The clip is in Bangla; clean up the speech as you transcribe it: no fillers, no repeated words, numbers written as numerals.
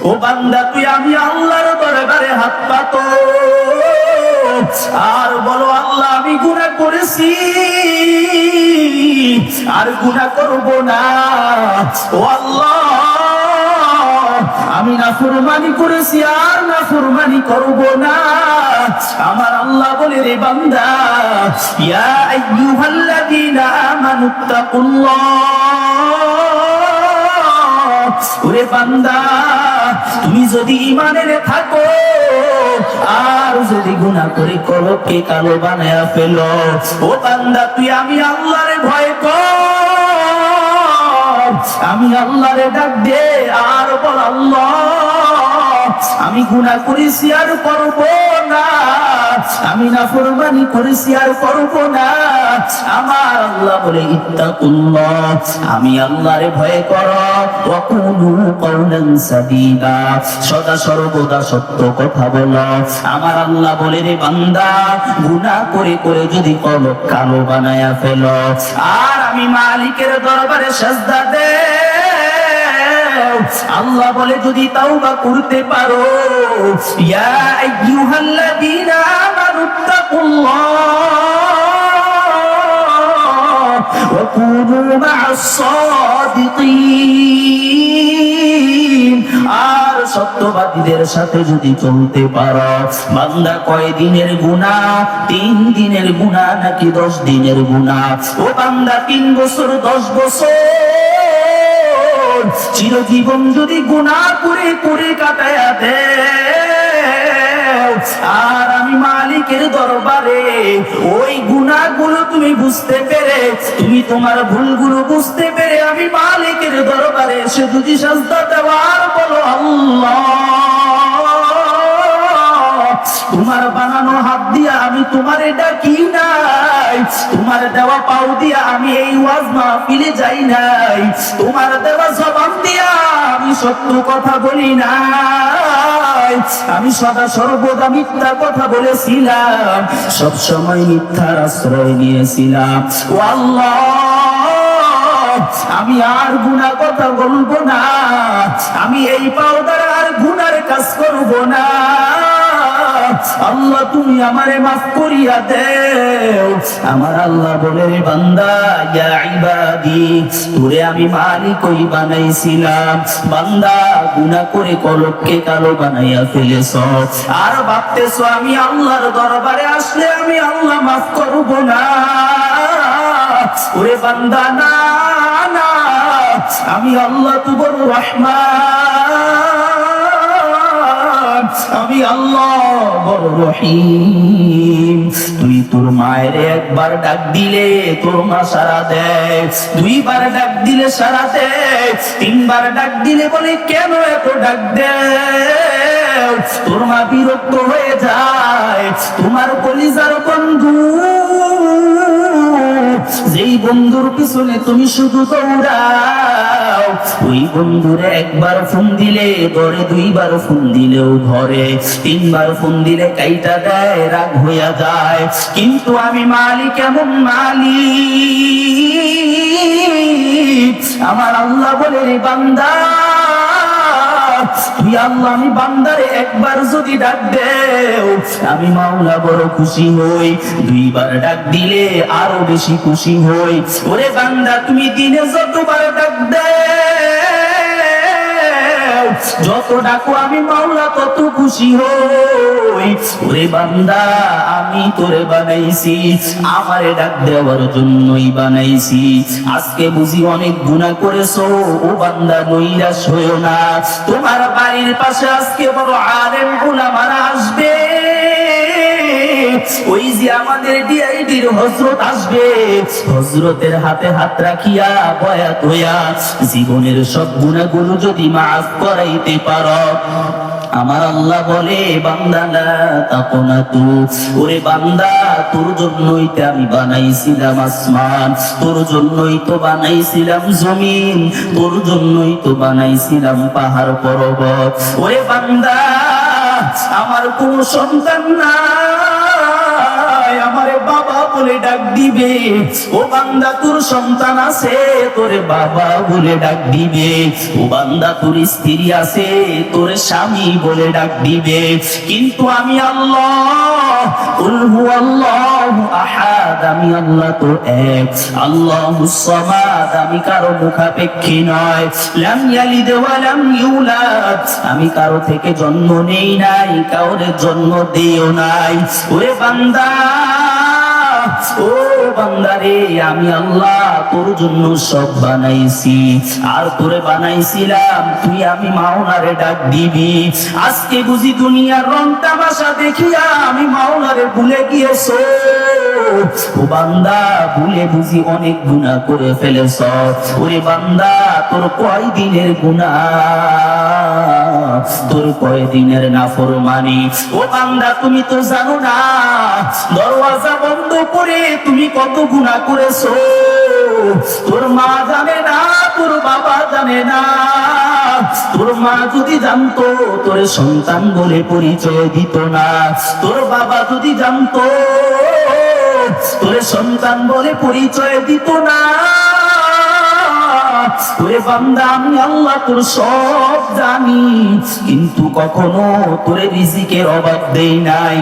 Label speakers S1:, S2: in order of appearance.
S1: ও বান্দা তুই আমি আল্লাহর দরবারে হাত পাতো আর বলো, আল্লাহ আমি গুনাহ করেছি আর গুনাহ করব না। ও আল্লাহ আমি নাফরমানি করেছি আর নাফরমানি করব না। আমার আল্লাহ বলে, রে বান্দা, ইয়া আইয়ুহাল্লাযীনা আমানুত্তাকুল্লাহ, ওরে বান্দা তুমি যদি ঈমানের থাকো আর যদি গুনাহ করে কলবকে কালো বানায়া ফেলো, ও বান্দা তুই আমি আল্লাহরে ভয় কর, আমি আল্লাহরে ডাক দে আর বল, আল্লাহ আমি গুনাহ করেছি আর করব না, আমি নাফরমানি করেছি আর করব না। আমার আল্লাহ বলে, ইত্তাকুল্লাহ, আমি আল্লাহরে ভয় করো, ওয়া কুনু কাওলান সাদীদা, সদা সর্বদা সত্য কথা বলো। আমার আল্লাহ বলে, রে বান্দা গুনাহ করে করে যদি কলব কালো বানায়া ফেলো আর আমি মালিকের দরবারে সিজদা দে, আল্লাহ বলে যদি তাওবা করতে পারো, ইয়া আইয়ুহাল্লাযীনা আমানুত্তাকুল্লাহ ওয়া কুনু মা'আস সাদিকিন, আর সত্যবাদীদের সাথে যদি চলতে পারো। বান্দা কয় দিনের গুনাহ? 3 দিনের গুনাহ নাকি 10 দিনের গুনাহ? ও বান্দা 3 বছর 10 বছর চিরজীবন যদি গুনাহ করে করে কাটায়া দে, আর আমি মালিকের দরবারে ওই গুনাহগুলো তুমি বুঝতে পেরে, তুমি তোমার ভুলগুলো বুঝতে পেরে আমি মালিকের দরবারে এসে যদি সিজদা দেওয়ার বলো, আল্লাহ তোমার বানানো হাত দিয়া আমি তোমারে ডাকি নাই, তোমার দেওয়া পাও দিয়া আমি এই ওয়াজ মাহফিলে যাই নাই, তোমার দেওয়া জবান দিয়া আমি সত্য কথা বলি নাই, আমি সদা সর্বদা মিথ্যা কথা বলেছিলাম, সব সময় মিথ্যার আশ্রয় নিয়েছিলাম। ও আল্লাহ আমি আর গুনাহ কথা বলবো না, আমি এই পাও দ্বারা আর গুনার কাজ করব না। আল্লাহ তুমি আমারে মাফ করিয়া দেও। আমার আল্লাহ বলে, রে বান্দা, ইয়া ইবাদি, তোরে আমি মালিক ওই বানাইছিলাম, বান্দা গুনাহ করে কলবকে কালো বানাইয়া ফেলেছো আর ভাবতেছো আমি আল্লাহর দরবারে আসলে আমি আল্লাহ মাফ করব না। ওরে বান্দা না না, আমি আল্লাহ তো বড় রহমান, আমি আল্লাহ বড় রহিম। তুই তোর মায়ের একবার ডাক দিলে তোর মা সাড়া দেয়, 2 বার ডাক দিলে সাড়া দেয়, 3 বার ডাক দিলে বলে কেন এত ডাক দেয়, তোর মা বিরক্ত হয়ে যায়। তোমার কলিজার বন্ধু, যেই বন্ধুর পিছনে তুমি শুধু দৌড়াও, ওই বন্ধুরে একবার ফোন দিলে ধরে, 2 বার ফোন দিলেও ধরে, 3 বার ফোন দিলে কাইটা দেয়, রাগ হইয়া যায়। কিন্তু আমি মালিক এমন মালিক, আমার আল্লাহ বলে, রে বান্দা তুই আল্লাহ আমি বান্দারে একবার যদি ডাক দেও আমি মাওলা বড় খুশি হই, 2 বার ডাক দিলে আরো বেশি খুশি হই। ওরে বান্দা তুমি দিনে যতবার ডাক দেও, যত ডাকো আমি মাওলা তত খুশি হই। ওরে বান্দা আমি তোরে বানাইছি, আমারে ডাক দেওয়ার জন্যই বানাইছি। আজকে বুঝি অনেক গুনাহ করেছো, ও বান্দা নৈরাশ হইও না। তোমার বাড়ির পাশে আজকে বড় আলেম উলামারা আসবে, ওই যে আমাদের ডিআইডির হযরত আসবে, হযরতের হাতে হাত রাখিয়া বয়াত হইয়া জীবনের সব গুনাহগুলো যদি মাফ করাইতে পারো, আমার আল্লাহ বলে, বান্দা লা তাকুনাতু, ওরে বান্দা তোর জন্যই তো আমি বানাইছিলাম আসমান, তোর জন্যই তো বানাইছিলাম জমিন, তোর জন্যই তো বানাইছিলাম পাহাড় পর্বত। ওরে বান্দা আমার কোন সন্তান নাই, নাই, আমারে বাবা বলে ডাক দিবে। ও বান্দা তোর সন্তান আছে, তোরে বাবা বলে ডাক দিবে। ও বান্দা তোর স্ত্রী আছে, তোর স্বামী বলে ডাক দিবে। কিন্তু আমি আল্লাহ, কুল হুয়াল্লাহু আহাদ, আমি আল্লাহ তো এক, আল্লাহুস সামাদ, আমি কারো মুখাপেক্ষী নয়। লাম ইয়ালিদ ওয়া লাম ইউলাদ, আমি কারো থেকে জন্ম নেই নাই, কাউরে জন্ম দিও নাই। ওরে বান্দা, ও বান্দারে, আমি আল্লাহ তোর জন্য সব বানাইছি, আর তোরে বানাইছিলাম তুই আমি মাওলারে ডাক দিবি। আজকে বুঝি দুনিয়ার রং তামাশা দেখিয়া আমি মাওলারে ভুলে গিয়েছো। ও বান্দা, ভুলে বুঝি অনেক গুনাহ করে ফেলেছ। ওরে বান্দা, তোর কয় দিনের গুনাহ, তোর কয় দিনের নাফরমানি। ও বান্দা, তুমি তো জানো না দরওয়াজা বন্ধ করে তুমি কত গুনাহ করেছো। তোর মা জানে না, তোর বাবা জানে না। তোর মা যদি জানতো তোর সন্তান বলে পরিচয় দিত না। তোর বাবা যদি জানতো তোর সন্তান বলে পরিচয় দিত না। ওরে বান্দা, আমি আল্লাহ তোর সব জানি, কিন্তু কখনো তোর রিজিকের অভাব দেই নাই।